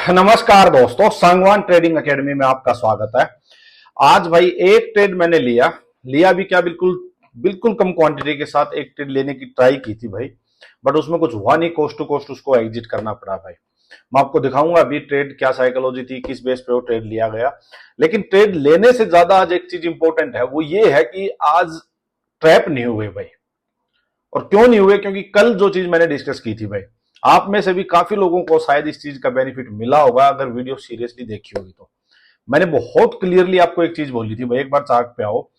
नमस्कार दोस्तों, Sangwan trading academy में आपका स्वागत है। आज भाई एक ट्रेड मैंने लिया भी क्या, बिल्कुल बिल्कुल कम क्वांटिटी के साथ एक ट्रेड लेने की ट्राई की थी भाई, बट उसमें कुछ हुआ नहीं। कोस्ट टू कोस्ट उसको एग्जिट करना पड़ा भाई। मैं आपको दिखाऊंगा अभी ट्रेड क्या साइकोलॉजी थी, किस बेस पे वो ट्रेड लिया गया। लेकिन ट्रेड लेने से ज्यादा आज एक चीज इंपॉर्टेंट है, वो ये है कि आज ट्रैप नहीं हुए भाई। और क्यों नहीं हुए? क्योंकि कल जो चीज मैंने डिस्कस की थी भाई, आप में से भी काफी लोगों को शायद इस चीज का बेनिफिट मिला होगा अगर वीडियो सीरियसली देखी होगी तो। मैंने बहुत क्लियरली आपको एक चीज बोली थी भाई, एक बार चार्ट पे आओ,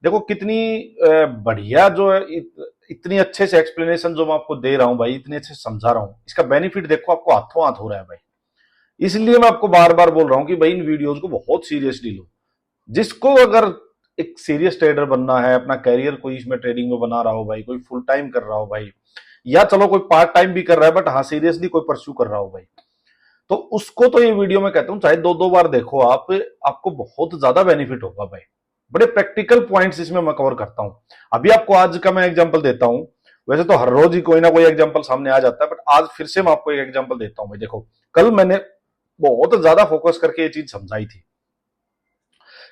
देखो कितनी बढ़िया जो है, इतनी अच्छे से एक्सप्लेनेशन जो मैं आपको दे रहा हूं भाई, इतने अच्छे से समझा रहा हूं, इसका बेनिफिट देखो आपको हाथों हाथ हो रहा है भाई। इसलिए मैं आपको बार बार बोल रहा हूं कि भाई इन वीडियोज को बहुत सीरियसली लो। जिसको अगर एक सीरियस ट्रेडर बनना है, अपना कैरियर कोई इसमें ट्रेडिंग में बना रहा हो भाई, कोई फुल टाइम कर रहा हो भाई, या चलो कोई पार्ट टाइम भी कर रहा है बट हाँ सीरियसली कोई परस्यू कर रहा हो भाई, तो उसको तो ये वीडियो मैं कहता हूं चाहे दो दो बार देखो आप, आपको बहुत ज्यादा बेनिफिट होगा भाई। बड़े प्रैक्टिकल पॉइंट्स इसमें मैं कवर करता हूं। अभी आपको आज का मैं एग्जांपल देता हूं। वैसे तो हर रोज ही कोई ना कोई एग्जांपल सामने आ जाता है, बट आज फिर से मैं आपको एक एग्जांपल देता हूं भाई। देखो कल मैंने बहुत ज्यादा फोकस करके ये चीज समझाई थी।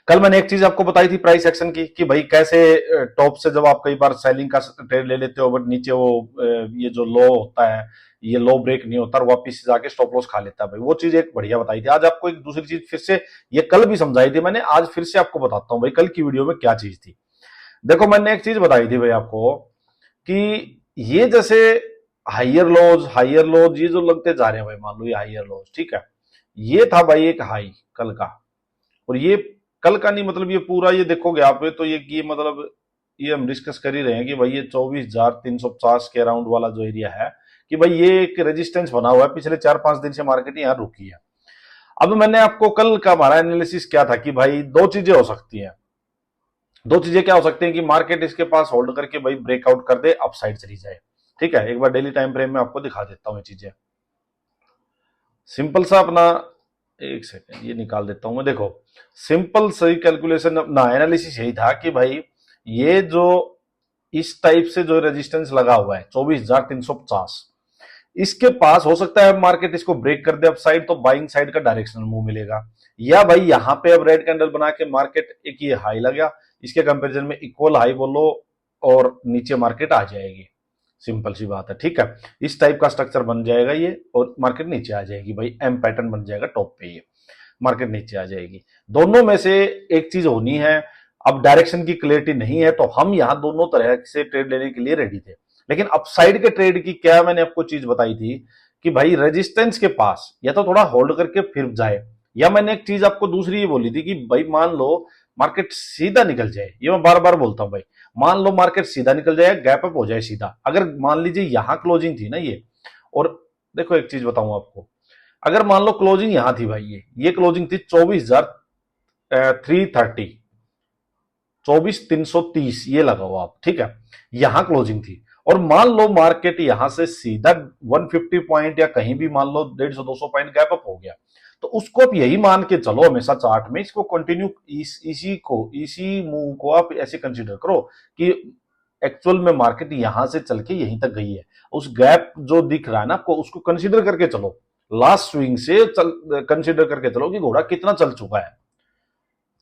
कल मैंने एक चीज आपको बताई थी प्राइस एक्शन की, कि भाई कैसे टॉप से जब आप कई बार सेलिंग का ट्रेड ले लेते हो बट नीचे वो ये जो लो होता है, ये लो ब्रेक नहीं होता और वापिस जाके स्टॉप लॉस खा लेता है भाई। वो चीज एक बढ़िया बताई थी। आज आपको एक दूसरी चीज फिर से, ये कल भी समझाई थी मैंने, आज फिर से आपको बताता हूं भाई कल की वीडियो में क्या चीज थी। देखो मैंने एक चीज बताई थी भाई आपको कि ये जैसे हाइयर लोज ये जो लगते जा रहे हैं भाई, मान लो ये हाइयर लोज, ठीक है, ये था भाई एक हाई कल का। और ये कल का नहीं, मतलब ये पूरा ये देखोगे आप तो ये मतलब ये हम डिस्कस कर ही रहे हैं कि भाई ये 24,350 के अराउंड वाला जो एरिया है, कि भाई ये एक रेजिस्टेंस बना हुआ है। पिछले 4-5 दिन से मार्केट यहाँ रुकी है। अब मैंने आपको कल का हमारा एनालिसिस क्या था कि भाई दो चीजें हो सकती हैं। दो चीजें क्या हो सकती हैं कि मार्केट इसके पास होल्ड करके भाई ब्रेकआउट कर दे, अपसाइड चली जाए। ठीक है, एक बार डेली टाइम फ्रेम में आपको दिखा देता हूं ये चीजें। सिंपल सा अपना, एक सेकेंड ये निकाल देता हूं मैं। देखो सिंपल सही कैलकुलेशन अपना एनालिसिस यही था कि भाई ये जो इस टाइप से जो रेजिस्टेंस लगा हुआ है 24,350, इसके पास हो सकता है मार्केट इसको ब्रेक कर दे अपसाइड, तो बाइंग साइड का डायरेक्शनल मूव मिलेगा। या भाई यहां पे अब रेड कैंडल बना के मार्केट एक ये हाई लगा, इसके कंपैरिजन में इक्वल हाई बोलो और नीचे मार्केट आ जाएगी। सिंपल सी बात है, ठीक है। इस टाइप का स्ट्रक्चर बन जाएगा ये और मार्केट नीचे आ जाएगी भाई, एम पैटर्न बन जाएगा टॉप पे, ये मार्केट नीचे आ जाएगी। दोनों में से एक चीज होनी है। अब डायरेक्शन की क्लियरिटी नहीं है तो हम यहां दोनों तरह से ट्रेड लेने के लिए रेडी थे। लेकिन अपसाइड के ट्रेड की क्या मैंने आपको चीज बताई थी कि भाई रेजिस्टेंस के पास या तो थोड़ा होल्ड करके फिर जाए, या मैंने एक चीज आपको दूसरी ये बोली थी कि भाई मान लो मार्केट सीधा निकल जाए। ये मैं बार बार बोलता हूं भाई, मान लो मार्केट सीधा निकल जाए, गैप अप हो जाए सीधा। अगर मान लीजिए यहां क्लोजिंग थी ना ये, और देखो एक चीज बताऊं आपको, अगर मान लो क्लोजिंग यहां थी भाई, ये क्लोजिंग थी 24,330, 24,330 ये लगाओ आप, ठीक है, यहां क्लोजिंग थी। और मान लो मार्केट यहां से सीधा 150 पॉइंट या कहीं भी मान लो 150-200 पॉइंट गैप अप हो गया, तो उसको आप यही मान के चलो हमेशा चार्ट में, इसको कंटिन्यू इसी मूव को आप ऐसे कंसीडर करो कि एक्चुअल में मार्केट यहां से चल के यहीं तक गई है। उस गैप जो दिख रहा है ना आपको, उसको कंसीडर करके चलो, लास्ट स्विंग से कंसीडर करके चलो कि घोड़ा कितना चल चुका है।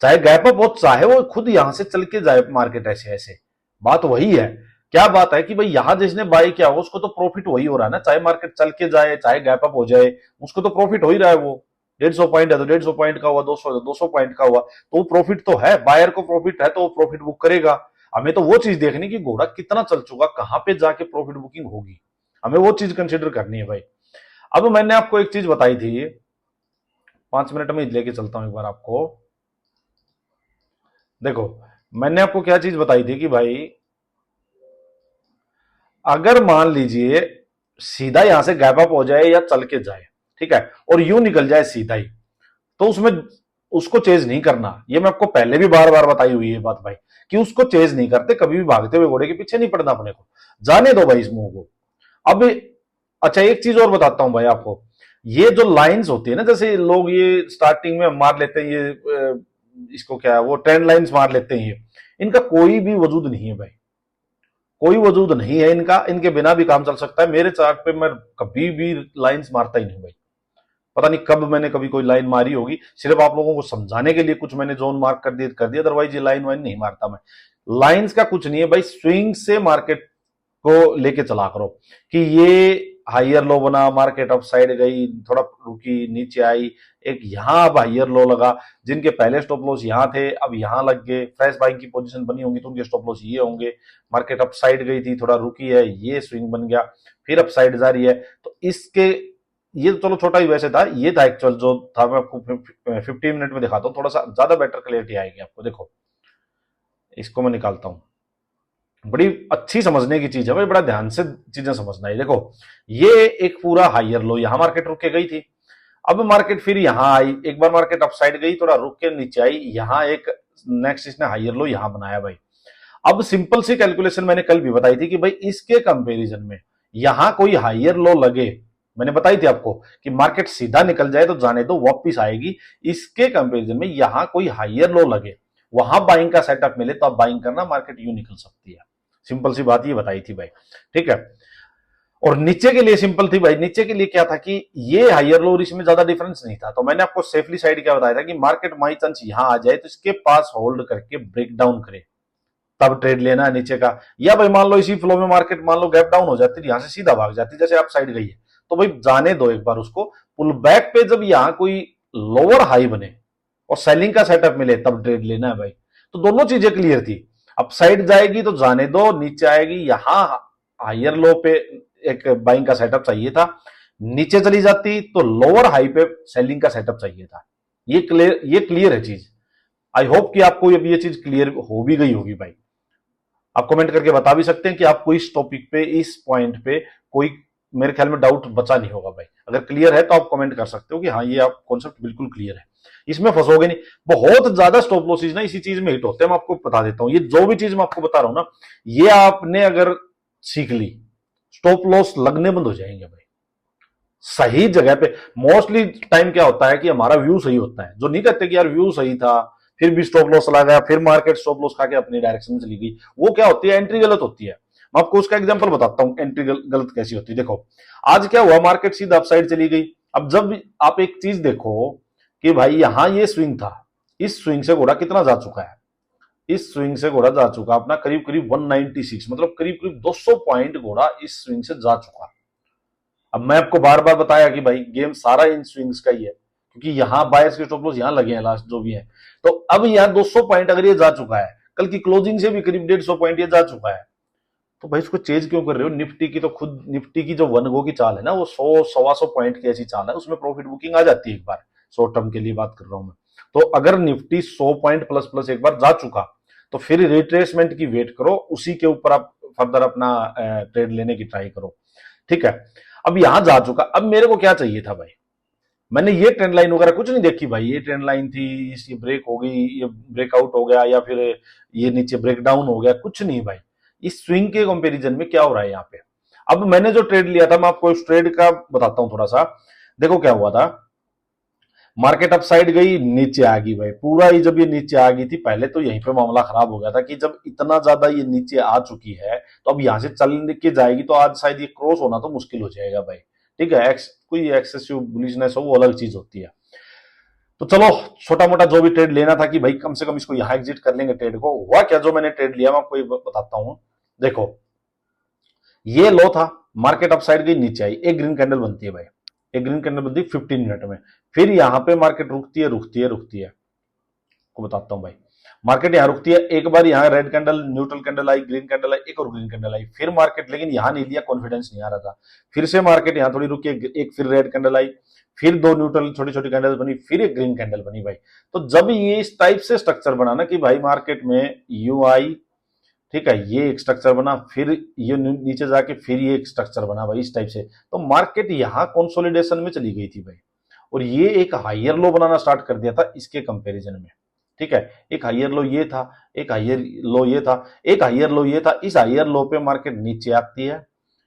चाहे गैप अप हो, चाहे वो खुद यहां से चल के जाए मार्केट, ऐसे ऐसे बात वही है। क्या बात है कि भाई यहां जिसने बाय किया हो उसको तो प्रॉफिट वही हो रहा है ना, चाहे मार्केट चल के जाए चाहे गैप अप हो जाए, उसको तो प्रॉफिट हो ही रहा है। वो 150 पॉइंट है तो 150 पॉइंट का हुआ, 200 है तो 200 पॉइंट का हुआ, तो वो प्रॉफिट तो है। बायर को प्रॉफिट है तो वो प्रॉफिट बुक करेगा। हमें तो वो चीज देखनी कि घोड़ा कितना चल चुका, कहां पे जाके प्रॉफिट बुकिंग होगी, हमें वो चीज कंसिडर करनी है भाई। अब मैंने आपको एक चीज बताई थी, 5 मिनट में लेके चलता हूं एक बार आपको। देखो मैंने आपको क्या चीज बताई थी कि भाई अगर मान लीजिए सीधा यहां से गैप अप हो जाए या चल के जाए, ठीक है, और यूं निकल जाए सीधा ही, तो उसमें उसको चेज नहीं करना। ये मैं आपको पहले भी बार बार बताई हुई है बात भाई, कि उसको चेज नहीं करते, कभी भी भागते हुए घोड़े के पीछे नहीं पड़ना अपने को, जाने दो भाई इस मूव को। अब अच्छा एक चीज और बताता हूं भाई आपको, ये जो लाइंस होती है ना, जैसे लोग ये स्टार्टिंग में मार लेते हैं ये इसको क्या है, वो ट्रेंड लाइंस मार लेते हैं, ये इनका कोई भी वजूद नहीं है भाई, कोई वजूद नहीं है इनका। इनके बिना भी काम चल सकता है। मेरे चार्ट पे मैं कभी भी लाइंस मारता ही नहीं भाई, पता नहीं कब मैंने कभी कोई लाइन मारी होगी, सिर्फ आप लोगों को समझाने के लिए कुछ मैंने जोन मार्क कर दिया, अदरवाइज ये लाइन वाइन नहीं मारता मैं। लाइंस का कुछ नहीं है भाई, स्विंग से मार्केट को लेके चला करो कि ये हायर लो बना, मार्केट अप साइड गई, थोड़ा रुकी, नीचे आई, एक यहां अब हायर लो लगा, जिनके पहले स्टॉप लॉस यहां थे अब यहां लग गए, फ्रेश बाइंग की पोजीशन बनी होंगी तो उनके स्टॉप लॉस ये होंगे। मार्केट अप साइड गई थी, थोड़ा रुकी है, ये स्विंग बन गया, फिर अप साइड जा रही है। तो इसके ये तो चलो छोटा ही वैसे था, ये था एक्चुअल जो था, मैं आपको 15 मिनट में दिखाता हूँ, थोड़ा सा ज्यादा बेटर क्लियरिटी आएगी आपको। देखो इसको मैं निकालता हूं, बड़ी अच्छी समझने की चीज है भाई, बड़ा ध्यान से चीजें समझना है। देखो ये एक पूरा हायर लो, यहां मार्केट रुक के गई थी, अब मार्केट फिर यहां आई, एक बार मार्केट अपसाइड गई, थोड़ा रुक के नीचे आई, यहां एक नेक्स्ट इसने हायर लो यहां बनाया भाई। अब सिंपल सी कैलकुलेशन मैंने कल भी बताई थी कि भाई इसके कंपैरिजन में यहां कोई हायर लो लगे, मैंने बताई थी आपको कि मार्केट सीधा निकल जाए तो जाने दो, वापिस आएगी। इसके कंपैरिजन में यहां कोई हायर लो लगे, वहां बाइंग का सेटअप मिले तो आप बाइंग करना, मार्केट यूं निकल सकती है। सिंपल सी बात ये बताई थी भाई, ठीक है। और नीचे के लिए सिंपल थी भाई, नीचे के लिए क्या था कि ये हायर लो और इसमें ज्यादा डिफरेंस नहीं था, तो मैंने आपको सेफली साइड क्या बताया था कि मार्केट माई चांस यहां आ जाए तो इसके पास होल्ड करके ब्रेक डाउन करे, तब ट्रेड लेना है नीचे का। या भाई मान लो इसी फ्लो में मार्केट मान लो गैप डाउन हो जाती है, यहां से सीधा भाग जाती जैसे आप साइड गई है, तो भाई जाने दो एक बार उसको, पुल बैक पे जब यहां कोई लोअर हाई बने और सेलिंग का सेटअप मिले तब ट्रेड लेना है भाई। तो दोनों चीजें क्लियर थी, अप साइड जाएगी तो जाने दो, नीचे आएगी यहां हायर लो पे एक बाइंग का सेटअप चाहिए था, नीचे चली जाती तो लोअर हाई पे सेलिंग का सेटअप चाहिए था। ये क्लियर है चीज। आई होप कि आपको अब ये चीज क्लियर हो भी गई होगी भाई। आप कमेंट करके बता भी सकते हैं कि आपको इस टॉपिक पे, इस पॉइंट पे कोई मेरे ख्याल में डाउट बचा नहीं होगा भाई। अगर क्लियर है तो आप कमेंट कर सकते हो कि हाँ ये आप कॉन्सेप्ट बिल्कुल क्लियर है, इसमें फंसोगे नहीं। बहुत ज्यादा स्टॉप लॉसेज ना इसी चीज में हिट होते हैं, मैं आपको बता देता हूं। ये जो भी चीज मैं आपको बता रहा हूं ना, ये आपने अगर सीख ली, स्टॉप लॉस लगने बंद हो जाएंगे भाई सही जगह पे। मोस्टली टाइम क्या होता है कि हमारा व्यू सही होता है, जो नहीं कहते कि यार व्यू सही था फिर भी स्टॉप लॉस चला गया, फिर मार्केट स्टॉप लॉस खा के अपनी डायरेक्शन में चली गई, वो क्या होती है, एंट्री गलत होती है। मैं आपको उसका एग्जांपल बताता हूं, एंट्री गलत कैसी होती है। देखो आज क्या हुआ, मार्केट सीधा अपसाइड चली गई। अब जब आप एक चीज देखो कि भाई यहां ये स्विंग था, इस स्विंग से घोड़ा कितना जा चुका है, इस स्विंग से घोड़ा जा चुका अपना करीब करीब 196, मतलब करीब करीब 200 पॉइंट घोड़ा इस स्विंग से जा चुका। अब मैं आपको बार बार बताया कि भाई गेम सारा इन स्विंग्स का ही है, क्योंकि यहां बायर्स के स्टॉप लॉस यहां लगे हैं लास्ट जो भी है। तो अब यहां 200 पॉइंट अगर ये जा चुका है, कल की क्लोजिंग से भी करीब 150 पॉइंट ये जा चुका है, तो भाई इसको चेंज क्यों कर रहे हो। निफ्टी की तो खुद निफ्टी की जो वन गो की चाल है ना, वो 100-125 पॉइंट की ऐसी चाल है, उसमें प्रॉफिट बुकिंग आ जाती है एक बार, शॉर्ट टर्म के लिए बात कर रहा हूं मैं। तो अगर निफ्टी 100 पॉइंट प्लस प्लस एक बार जा चुका, तो फिर रिट्रेसमेंट की वेट करो, उसी के ऊपर आप फर्दर अपना ट्रेड लेने की ट्राई करो, ठीक है। अब यहां जा चुका, अब मेरे को क्या चाहिए था भाई, मैंने ये ट्रेंड लाइन वगैरह कुछ नहीं देखी भाई, ये ट्रेंड लाइन थी, ये ब्रेक हो गई, ये ब्रेकआउट हो गया, या फिर ये नीचे ब्रेक डाउन हो गया, कुछ नहीं भाई। इस स्विंग के कंपैरिजन में क्या हो रहा है यहाँ पे। अब मैंने जो ट्रेड लिया था, मैं आपको इस ट्रेड का बताता हूं थोड़ा सा। देखो क्या हुआ था, मार्केट अप साइड गई, नीचे आ गई भाई, पूरा ही जब ये नीचे आ गई थी, पहले तो यहीं पे मामला खराब हो गया था कि जब इतना ज्यादा ये नीचे आ चुकी है तो अब यहां से चल के जाएगी तो आज शायद ये क्रॉस होना तो मुश्किल हो जाएगा भाई, ठीक है। कोई एक्सेसिव बुलिशनेस हो वो अलग चीज होती है। तो चलो छोटा मोटा जो भी ट्रेड लेना था कि भाई कम से कम इसको यहां एग्जिट कर लेंगे ट्रेड को, हुआ क्या, जो मैंने ट्रेड लिया मैं आपको बताता हूं। देखो ये लो था, मार्केट अप साइड गई, नीचे आई, एक ग्रीन कैंडल बनती है भाई, एक ग्रीन कैंडल बनती है 15 मिनट में, फिर यहां पे मार्केट रुकती है रुकती है रुकती है, को बताता हूं भाई। मार्केट यहां रुकती है, एक बार यहां रेड कैंडल न्यूट्रल कैंडल आई, ग्रीन कैंडल आई, एक और ग्रीन कैंडल आई, फिर मार्केट लेकिन यहां नहीं लिया, कॉन्फिडेंस नहीं आ रहा था, फिर से मार्केट यहां थोड़ी रुकी, एक फिर रेड कैंडल आई, फिर दो न्यूट्रल छोटी छोटी कैंडल बनी, फिर एक ग्रीन कैंडल बनी भाई। तो जब ये इस टाइप से स्ट्रक्चर बना ना कि भाई मार्केट में यू आई, ठीक है, ये एक स्ट्रक्चर बना, फिर ये नीचे जाके फिर ये एक स्ट्रक्चर बना भाई इस टाइप से, तो मार्केट यहां कंसोलिडेशन में चली गई थी भाई, और ये एक हायर लो बनाना स्टार्ट कर दिया था इसके कंपैरिजन में, ठीक है। एक हायर लो ये था, एक हायर लो ये था, एक हायर लो ये था, इस हायर लो पे मार्केट नीचे आती है,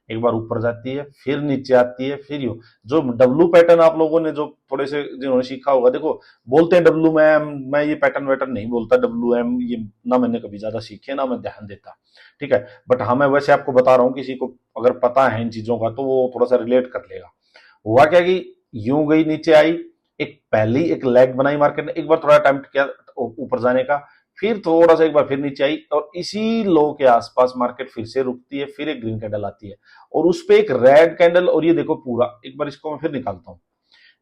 एक बार ऊपर जाती है, फिर नीचे आती है, फिर यू जो डब्लू पैटर्न आप लोगों ने जो थोड़े से जिन्होंने सीखा होगा, देखो बोलते हैं डब्लू में, मैं ये पैटर्न वैटर्न नहीं बोलता, डब्लू एम ये ना मैंने कभी ज्यादा सीखे ना मैं ध्यान देता, ठीक है। बट हाँ मैं वैसे आपको बता रहा हूँ, किसी को अगर पता है इन चीजों का तो वो थोड़ा सा रिलेट कर लेगा। हुआ क्या कि यूं गई नीचे आई, एक पहली एक लेग बनाई मार्केट ने, एक बार थोड़ा अटेम्प्ट किया ऊपर जाने का, फिर थोड़ा सा एक बार फिर नीचे आई और इसी लो के आसपास मार्केट फिर से रुकती है, फिर एक ग्रीन कैंडल आती है और उस पे एक रेड कैंडल, और ये देखो पूरा एक बार इसको मैं फिर निकालता हूं,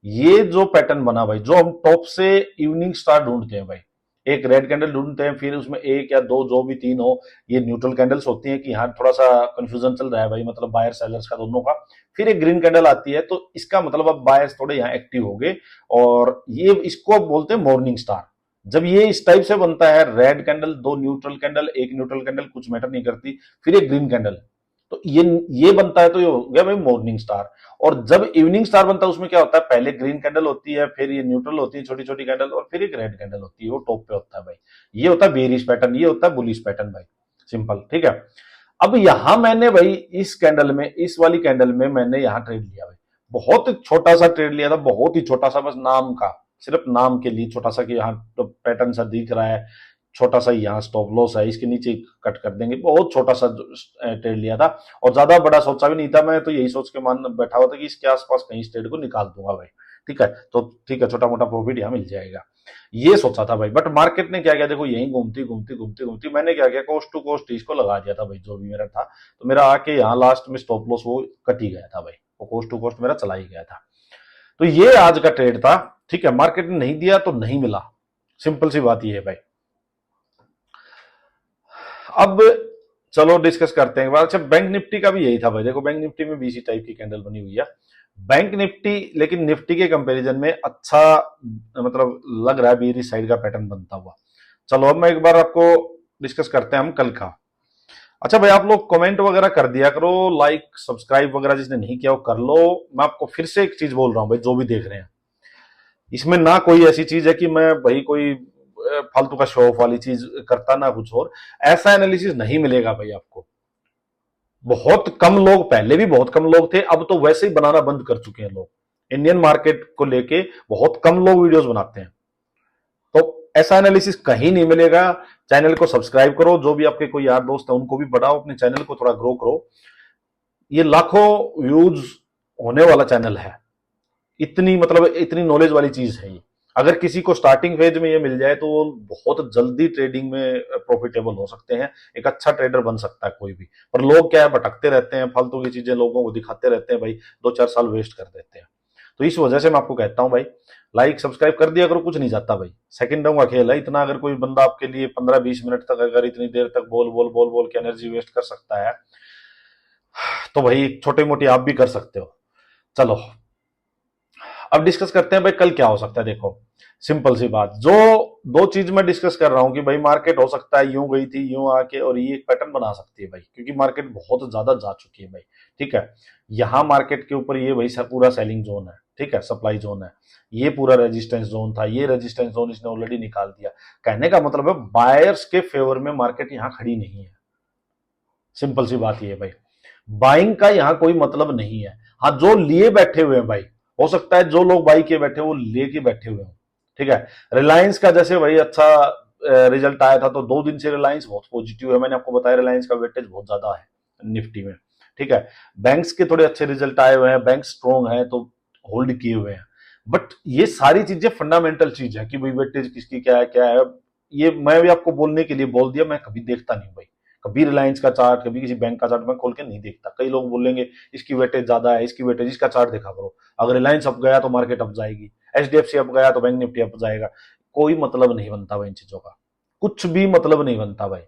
ये जो पैटर्न बना भाई, जो हम टॉप से इवनिंग स्टार ढूंढते हैं भाई, एक रेड कैंडल ढूंढते हैं, फिर उसमें एक या दो, जो भी तीन हो, ये न्यूट्रल कैंडल्स होती हैं कि यहाँ थोड़ा सा कंफ्यूजन चल रहा है भाई, मतलब बायर सेलर्स का दोनों का, फिर एक ग्रीन कैंडल आती है, तो इसका मतलब अब बायर्स थोड़े यहाँ एक्टिव हो गए और ये इसको अब बोलते हैं मॉर्निंग स्टार। जब ये इस टाइप से बनता है, रेड कैंडल, दो न्यूट्रल कैंडल, एक न्यूट्रल कैंडल, कुछ मैटर नहीं करती, फिर एक ग्रीन कैंडल, तो ये बनता है, तो ये हो गया भाई मॉर्निंग स्टार। और जब इवनिंग स्टार बनता है उसमें क्या होता है, पहले ग्रीन कैंडल होती है, फिर ये न्यूट्रल होती है छोटी छोटी कैंडल, और फिर एक रेड कैंडल होती है, वो टॉप पे होता है भाई। ये होता है बेरिश पैटर्न, ये होता है बुलिश पैटर्न भाई, सिंपल, ठीक है। अब यहां मैंने भाई इस कैंडल में, इस वाली कैंडल में मैंने यहां ट्रेड लिया भाई, बहुत छोटा सा ट्रेड लिया था, बहुत ही छोटा सा, बस नाम का, सिर्फ नाम के लिए छोटा सा, कि यहाँ तो पैटर्न सा दिख रहा है, छोटा सा यहाँ स्टॉप लॉस है, इसके नीचे कट कर देंगे, बहुत छोटा सा ट्रेड लिया था और ज्यादा बड़ा सोचा भी नहीं था मैं, तो यही सोच के मान बैठा हुआ था कि इसके आसपास कहीं इस ट्रेड को निकाल दूंगा भाई, ठीक है, तो ठीक है, छोटा मोटा प्रॉफिट यहाँ मिल जाएगा, ये सोचा था भाई। बट मार्केट ने क्या किया, देखो यही घूमती घूमती घूमती घूमती मैंने क्या किया, कोस्ट टू कोस्ट इसको लगा दिया था भाई, जो भी मेरा था, तो मेरा आके यहाँ लास्ट में स्टॉप लॉस वो कट ही गया था भाई, वो कोस्ट टू कोस्ट मेरा चला ही गया था। तो ये आज का ट्रेड था, ठीक है, मार्केट ने नहीं दिया तो नहीं मिला, सिंपल सी बात ये है भाई। अब चलो डिस्कस करते हैं। अच्छा, बैंक निफ्टी का भी यही था भाई, देखो बैंक निफ्टी में भी इसी टाइप की कैंडल बनी हुई है, बैंक निफ्टी, लेकिन निफ्टी के कंपैरिजन में अच्छा मतलब लग रहा है बेरिश साइड का पैटर्न बनता हुआ। चलो अब मैं एक बार आपको डिस्कस करते हैं हम कल का। अच्छा भाई, आप लोग कमेंट वगैरह कर दिया करो, लाइक सब्सक्राइब वगैरह जिसने नहीं किया वो कर लो। मैं आपको फिर से एक चीज बोल रहा हूं भाई, जो भी देख रहे हैं, इसमें ना कोई ऐसी चीज है कि मैं भाई कोई फालतू का शो ऑफ वाली चीज करता, ना कुछ और, ऐसा एनालिसिस नहीं मिलेगा भाई आपको। बहुत कम लोग, पहले भी बहुत कम लोग थे, अब तो वैसे ही बनाना बंद कर चुके हैं लोग, इंडियन मार्केट को लेके बहुत कम लोग वीडियोस बनाते हैं, तो ऐसा एनालिसिस कहीं नहीं मिलेगा। चैनल को सब्सक्राइब करो, जो भी आपके कोई यार दोस्त है उनको भी बढ़ाओ, अपने चैनल को थोड़ा ग्रो करो, ये लाखों व्यूज होने वाला चैनल है, इतनी मतलब इतनी नॉलेज वाली चीज है ये। अगर किसी को स्टार्टिंग फेज में ये मिल जाए तो वो बहुत जल्दी ट्रेडिंग में प्रॉफिटेबल हो सकते हैं, एक अच्छा ट्रेडर बन सकता है कोई भी। पर लोग क्या है, भटकते रहते हैं, फालतू की चीजें लोगों को दिखाते रहते हैं भाई, 2-4 साल वेस्ट कर देते हैं। तो इस वजह से मैं आपको कहता हूं भाई, लाइक सब्सक्राइब कर दिया करो, कुछ नहीं जाता भाई, सेकंडों का खेल है इतना। अगर कोई बंदा आपके लिए 15-20 मिनट तक अगर इतनी देर तक बोल बोल बोल बोल के एनर्जी वेस्ट कर सकता है, तो भाई छोटी मोटी आप भी कर सकते हो। चलो अब डिस्कस करते हैं भाई कल क्या हो सकता है। देखो सिंपल सी बात, जो दो चीज मैं डिस्कस कर रहा हूं कि भाई मार्केट हो सकता है यूं गई थी यूं आके और ये एक पैटर्न बना सकती है भाई, क्योंकि मार्केट बहुत ज्यादा जा चुकी है भाई, ठीक है। यहां मार्केट के ऊपर ये भाई पूरा सेलिंग जोन है, ठीक है, सप्लाई जोन है, ये पूरा रेजिस्टेंस जोन था, ये रेजिस्टेंस जोन इसने ऑलरेडी निकाल दिया। कहने का मतलब है बायर्स के फेवर में मार्केट यहां खड़ी नहीं है, सिंपल सी बात ये है भाई, बाइंग का यहां कोई मतलब नहीं है। हाँ, जो लिए बैठे हुए हैं भाई, हो सकता है जो लोग बाई किए बैठे वो लेके बैठे हुए हैं, ठीक है। रिलायंस का जैसे भाई अच्छा रिजल्ट आया था, तो 2 दिन से रिलायंस बहुत पॉजिटिव है, मैंने आपको बताया रिलायंस का वेटेज बहुत ज्यादा है निफ्टी में, ठीक है। बैंक्स के थोड़े अच्छे रिजल्ट आए हुए हैं, बैंक स्ट्रॉन्ग है तो होल्ड किए हुए हैं। बट ये सारी चीजें फंडामेंटल चीज है कि भाई वेटेज किसकी क्या है, ये मैं भी आपको बोलने के लिए बोल दिया, मैं कभी देखता नहीं भाई, कभी रिलायंस का चार्ट, कभी किसी बैंक का चार्ट मैं खोल के नहीं देखता। कई लोग बोलेंगे इसकी वेटेज ज्यादा है, इसकी वेटेज, इसका चार्ट देखा करो, अगर रिलायंस अप गया तो मार्केट अप जाएगी, एचडीएफसी अप गया तो बैंक निफ्टी अप जाएगा। कोई मतलब नहीं बनता भाई इन चीजों का, कुछ भी मतलब नहीं बनता भाई।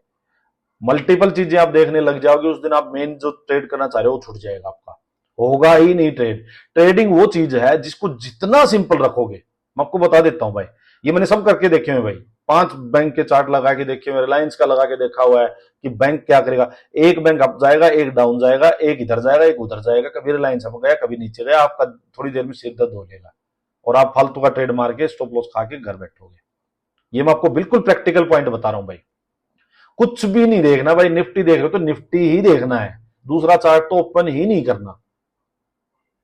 मल्टीपल चीजें आप देखने लग जाओगे, उस दिन आप मेन जो ट्रेड करना चाह रहे हो वो छूट जाएगा आपका, होगा ही नहीं ट्रेड। ट्रेडिंग वो चीज है जिसको जितना सिंपल रखोगे, मैं आपको बता देता हूं भाई, ये मैंने सब करके देखे हुए भाई, 5 बैंक के चार्ट लगा के देखे हुए, रिलायंस का लगा के देखा हुआ है कि बैंक क्या करेगा, एक बैंक अप जाएगा, एक डाउन जाएगा, एक इधर जाएगा, एक उधर जाएगा, कभी रिलायंस अप गया कभी नीचे गया, आपका थोड़ी देर में सिर दर्द हो जाएगा और आप फालतू का ट्रेड मार के स्टॉप लॉस खा के घर बैठोगे। ये मैं आपको बिल्कुल प्रैक्टिकल पॉइंट बता रहा हूं भाई, कुछ भी नहीं देखना भाई, निफ्टी देख रहे हो तो निफ्टी ही देखना है, दूसरा चार्ट तो ओपन ही नहीं करना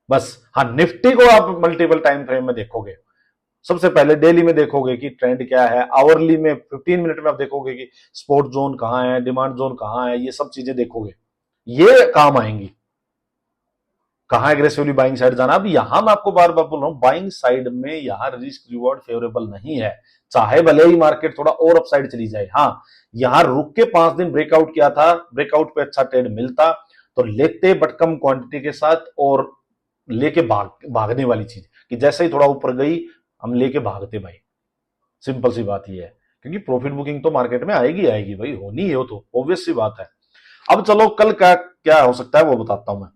बस। हाँ, निफ्टी को आप मल्टीपल टाइम फ्रेम में देखोगे, सबसे पहले डेली में देखोगे कि ट्रेंड क्या है, आवरली में 15 मिनट में आप देखोगे कि स्पोर्ट जोन कहां है, डिमांड जोन कहां है, ये सब चीजें देखोगे, ये काम आएंगी। कहां एग्रेसिवली बाइंग साइड जाना। अब यहां मैं आपको बार बार बोल रहा हूं, बाइंग साइड में यहां रिस्क रिवॉर्ड फेवरेबल नहीं है, चाहे भले ही मार्केट थोड़ा और अपसाइड चली जाए। हाँ, यहां रुक के 5 दिन ब्रेकआउट किया था, ब्रेकआउट पे अच्छा ट्रेड मिलता तो लेते, बट कम क्वांटिटी के साथ, और लेके भागने वाली चीज कि जैसे ही थोड़ा ऊपर गई हम लेके भागते भाई। सिंपल सी बात ये है, क्योंकि प्रॉफिट बुकिंग तो मार्केट में आएगी आएगी भाई, होनी है, वो तो ऑब्वियस सी बात है। अब चलो कल क्या क्या हो सकता है वो बताता हूं मैं।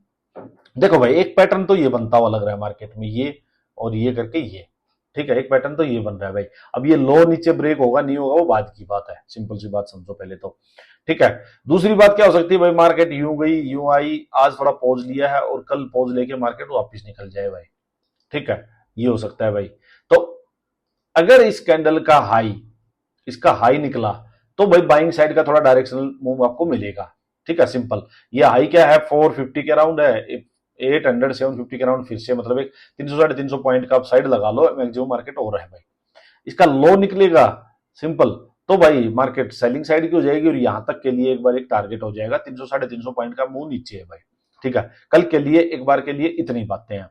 देखो भाई, एक पैटर्न तो ये बनता हुआ लग रहा है मार्केट में, ये और ये करके ये, ठीक है, एक पैटर्न तो ये बन रहा है भाई। अब ये लो नीचे ब्रेक होगा नहीं होगा वो बाद की बात है, सिंपल सी बात समझो पहले तो, ठीक है। दूसरी बात क्या हो सकती है भाई, मार्केट यूं गई यूं आई, आज थोड़ा पॉज लिया है और कल पॉज लेके मार्केट वापस निकल जाए भाई, ठीक है, ये हो सकता है भाई। तो अगर इस कैंडल का हाई, इसका हाई निकला तो भाई बाइंग साइड का थोड़ा डायरेक्शनल मूव आपको मिलेगा, ठीक है, सिंपल। ये हाई क्या है, 450 के अराउंड है, 800 750 के अराउंड, फिर से मतलब एक 300 350 पॉइंट का आप साइड लगा लो, मैक्सिमम मार्केट हो रहा है भाई। इसका लो निकलेगा सिंपल, तो भाई मार्केट सेलिंग साइड की हो जाएगी और यहां तक के लिए एक बार एक टारगेट हो जाएगा 300 350 पॉइंट का मुंह नीचे है भाई, ठीक है। कल के लिए एक बार के लिए इतनी बातें हैं।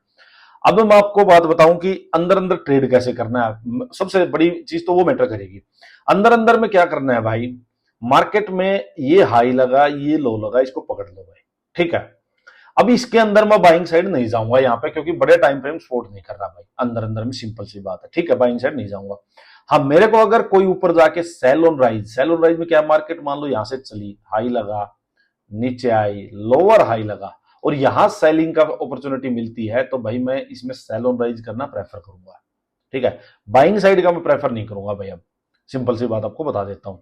अब मैं आपको बात बताऊं कि अंदर अंदर ट्रेड कैसे करना है, सबसे बड़ी चीज तो वो मैटर करेगी। अंदर अंदर में क्या करना है भाई, मार्केट में ये हाई लगा ये लो लगा, इसको पकड़ लो भाई, ठीक है। अब इसके अंदर मैं बाइंग साइड नहीं जाऊंगा यहाँ पे, क्योंकि बड़े टाइम फ्रेम सपोर्ट नहीं कर रहा भाई अंदर अंदर में, सिंपल सी बात है, ठीक है, बाइंग साइड नहीं जाऊंगा। हाँ, मेरे को अगर कोई ऊपर जाके sell on rise, sell on rise में क्या, मार्केट मान लो यहां से चली, हाई लगा, नीचे आई, लोअर हाई लगा और यहां सेलिंग का अपॉर्चुनिटी मिलती है, तो भाई मैं इसमें सेल ऑन राइज करना प्रेफर करूंगा, ठीक है। बाइंग साइड का मैं प्रेफर नहीं करूंगा भाई, अब सिंपल सी बात आपको बता देता हूं।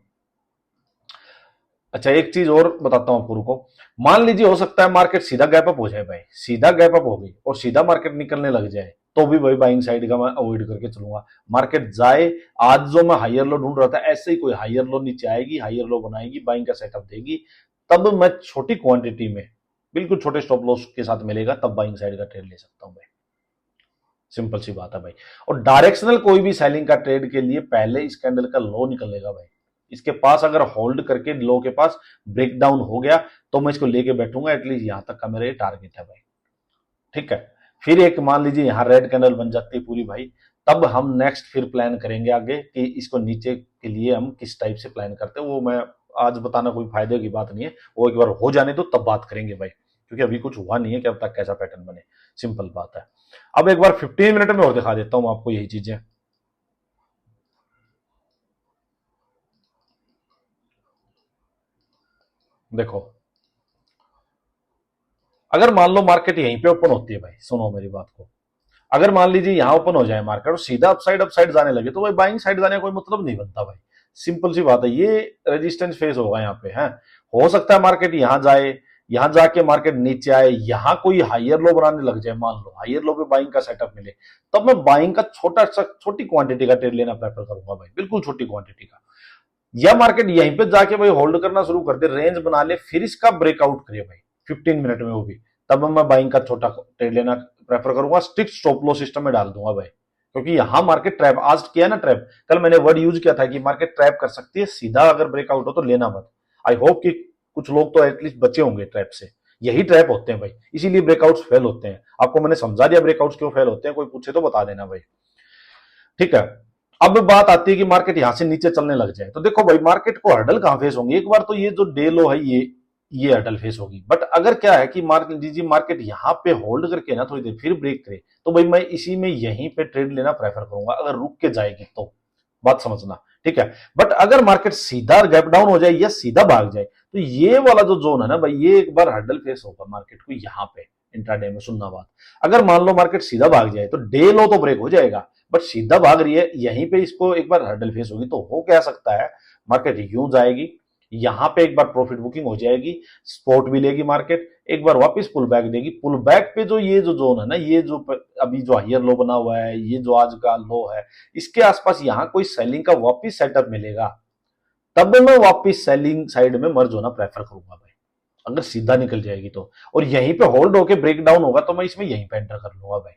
अच्छा, एक चीज और बताता हूं आपको, रुको। मान लीजिए हो सकता है मार्केट सीधा गैप अप हो जाए भाई, सीधा गैप अप हो गई और सीधा मार्केट निकलने लग जाए, तो भी भाई बाइंग साइड का मैं अवॉइड करके चलूंगा। मार्केट जाए, आज जो मैं हायर लो ढूंढ रहा था, ऐसे ही कोई हायर लो नीचे आएगी, हायर लो बनाएगी, बाइंग का सेटअप देगी, तब मैं छोटी क्वांटिटी में, बिल्कुल छोटे स्टॉप लॉस के साथ मिलेगा, तब बाइंग साइड का ट्रेड ले सकता हूं भाई, सिंपल सी बात है भाई। और डायरेक्शनल कोई भी सेलिंग का ट्रेड के लिए पहले इस कैंडल का लो निकलेगा भाई, इसके पास अगर होल्ड करके लो के पास ब्रेक डाउन हो गया तो मैं इसको लेके बैठूंगा, एटलीस्ट यहां तक का मेरा ये टारगेट है भाई, ठीक है। फिर एक मान लीजिए यहां रेड कैंडल बन जाती है पूरी भाई, तब हम नेक्स्ट फिर प्लान करेंगे आगे कि इसको नीचे के लिए हम किस टाइप से प्लान करते हैं, वो मैं आज बताना कोई फायदे की बात नहीं है, वो एक बार हो जाने तो तब बात करेंगे भाई, क्योंकि अभी कुछ हुआ नहीं है कि अब तक कैसा पैटर्न बने, सिंपल बात है। अब एक बार 15 मिनट में और दिखा देता हूं आपको यही चीजें। देखो, अगर मान लो मार्केट यहीं पे ओपन होती है भाई, सुनो मेरी बात को, अगर मान लीजिए यहां ओपन हो जाए मार्केट और सीधा अपसाइड जाने लगे, तो भाई बाइंग साइड जाने का कोई मतलब नहीं बनता भाई, सिंपल सी बात है। ये रेजिस्टेंस फेस होगा यहाँ पे है, हो सकता है मार्केट यहां जाए, यहां जाके मार्केट नीचे आए, यहां कोई हायर लो बनाने लग जाए, मान लो हायर लो पे बाइंग का सेटअप मिले, तब मैं बाइंग का छोटी क्वांटिटी का ट्रेड लेना प्रेफर करूंगा भाई, बिल्कुल छोटी क्वांटिटी का। या मार्केट यहीं पे जाके भाई होल्ड करना शुरू कर दे, रेंज बना ले, फिर इसका ब्रेकआउट करे भाई 15 मिनट में, वो भी तब मैं बाइंग का छोटा ट्रेड लेना प्रेफर करूंगा, स्ट्रिक्ट स्टॉप लॉस सिस्टम में डाल दूंगा भाई, क्योंकि यहां मार्केट ट्रैप आज किया ना, ट्रैप, कल मैंने वर्ड यूज किया था कि मार्केट ट्रैप कर सकती है, सीधा अगर ब्रेकआउट हो तो लेना मत। आई होप कि कुछ लोग तो एटलीस्ट बचे होंगे ट्रैप से, यही ट्रैप होते हैं भाई, इसीलिए ब्रेकआउट्स फेल होते हैं। आपको मैंने समझा दिया ब्रेकआउट्स क्यों फेल होते हैं, कोई पूछे तो बता देना भाई, ठीक है। अब बात आती है कि मार्केट यहां से नीचे चलने लग जाए, तो देखो भाई मार्केट को हर्डल कहां फेस होंगे, एक बार तो ये जो डे लो है ये हर्डल फेस होगी, बट अगर क्या है कि मार्केट यहां पे होल्ड करके ना थोड़ी देर फिर ब्रेक करे, तो भाई मैं इसी में यहीं पे ट्रेड लेना प्रेफर करूंगा, अगर रुक के जाएगी तो, बात समझना, ठीक है। बट अगर मार्केट सीधा गैप डाउन हो जाए या सीधा भाग जाए, तो ये वाला जो जोन है ना भाई, ये एक बार हर्डल फेस होगा मार्केट को यहाँ पे इंट्राडे में, सुनना बात। अगर मान लो मार्केट सीधा भाग जाए तो डे लो तो ब्रेक हो जाएगा, बट सीधा भाग रही है यहीं पे, इसको एक बार हर्डल फेस होगी, तो हो क्या सकता है, मार्केट यूं जाएगी, यहां पे एक बार प्रॉफिट बुकिंग हो जाएगी, स्पॉट भी लेगी मार्केट, एक बार वापस पुल बैक देगी, पुल बैक पे जो ये जो जोन है ना, ये जो अभी जो हायर लो बना हुआ है, ये जो आज का लो है, इसके आसपास यहां कोई सेलिंग का वापस सेटअप मिलेगा, तब मैं वापस सेलिंग साइड में मर्ज होना प्रेफर करूंगा भाई, अगर सीधा निकल जाएगी तो। और यहीं पे होल्ड होके ब्रेक डाउन होगा तो मैं इसमें यहीं पे एंटर कर लूंगा भाई।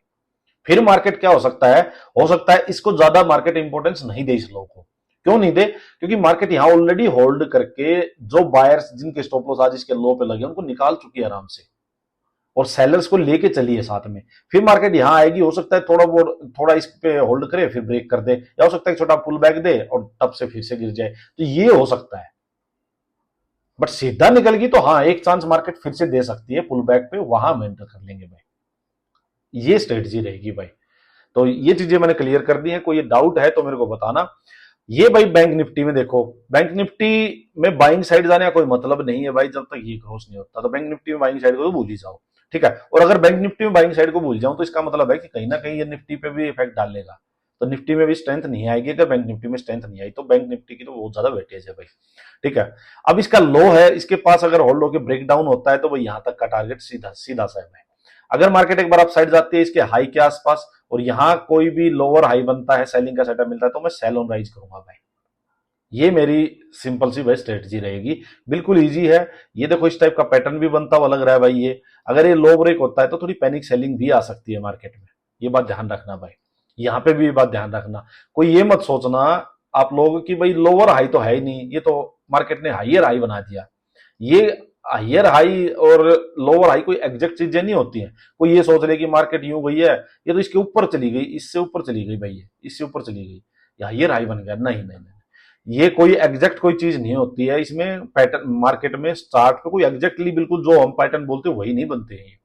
फिर मार्केट क्या हो सकता है इसको ज्यादा मार्केट इंपॉर्टेंस नहीं दे इस लो को, क्यों नहीं दे, क्योंकि मार्केट यहां ऑलरेडी होल्ड करके जो बायर्स जिनके स्टॉप लॉस आज इसके लो पे लगे उनको निकाल चुकी है आराम से, और सेलर्स को लेके चलिए साथ में, फिर मार्केट यहां आएगी। हो सकता है थोड़ा इस पे होल्ड करे फिर ब्रेक कर दे, या हो सकता है छोटा पुल बैक दे और तब से फिर से गिर जाए, तो ये हो सकता है। बट सीधा निकल गई तो हाँ, एक चांस मार्केट फिर से दे सकती है पुल बैक पे, वहां हम एंटर कर लेंगे भाई। ये स्ट्रेटजी रहेगी भाई। तो ये चीजें मैंने क्लियर कर दी है। कोई डाउट है तो मेरे को बताना। ये भाई बैंक निफ्टी में देखो, बैंक निफ्टी में बाइंग साइड जाने का कोई मतलब नहीं है भाई, जब तक ये क्रॉस नहीं होता। तो बैंक निफ्टी में बाइंग साइड को तो भूल ही जाओ, ठीक है। और अगर बैंक निफ्टी में बाइंग साइड को भूल जाऊं तो इसका मतलब है कि कहीं ना कहीं ये निफ्टी पे भी इफेक्ट डालेगा, तो निफ्टी में भी स्ट्रेंथ नहीं आएगी। अगर बैंक निफ्टी में स्ट्रेंथ नहीं आई तो बैंक निफ्टी की तो बहुत ज्यादा वेटेज है भाई, ठीक है। अब इसका लो है, इसके पास अगर होल्ड होकर ब्रेक डाउन होता है तो भाई यहां तक का टारगेट सीधा सीधा सा है। अगर मार्केट एक बार अप साइड जाती है इसके हाई के आसपास और यहां कोई भी लोअर हाई बनता है, सेलिंग का सेटअप मिलता है, तो मैं सेल ऑन राइज करूंगा भाई। ये मेरी सिंपल सी भाई स्ट्रेटजी रहेगी, बिल्कुल इजी है। ये देखो इस टाइप का पैटर्न भी बनता हुआ लग रहा है भाई। ये अगर ये लो ब्रेक होता है तो थोड़ी पैनिक सेलिंग भी आ सकती है मार्केट में, ये बात ध्यान रखना भाई। यहां पे भी ये बात ध्यान रखना, कोई ये मत सोचना आप लोग कि भाई लोअर हाई तो है ही नहीं, ये तो मार्केट ने हाइयर हाई बना दिया। ये हाइयर हाई और लोअर हाई कोई एग्जैक्ट चीजें नहीं होती हैं। कोई ये सोच ले कि मार्केट यूं गई है, ये तो इसके ऊपर चली गई, इससे ऊपर चली गई भाई, ये इससे ऊपर चली गई, ये हाइयर हाई बन गया। नहीं नहीं नहीं, ये कोई एग्जैक्ट कोई चीज नहीं होती है। इसमें पैटर्न मार्केट में स्टार्ट पे कोई एग्जैक्टली बिल्कुल जो हम पैटर्न बोलते हैं वही नहीं बनते हैं।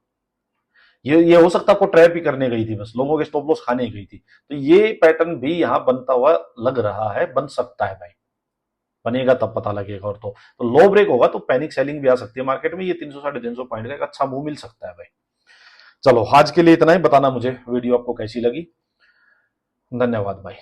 ये हो सकता है आपको ट्रैप ही करने गई थी, बस लोगों के स्टॉप लॉस खाने गई थी। तो ये पैटर्न भी यहां बनता हुआ लग रहा है, बन सकता है भाई। बनेगा तब पता लगेगा। और तो लो ब्रेक होगा तो पैनिक सेलिंग भी आ सकती है मार्केट में। ये 300 350 पॉइंट का एक अच्छा मूव मिल सकता है भाई। चलो आज के लिए इतना ही। बताना मुझे वीडियो आपको कैसी लगी। धन्यवाद भाई।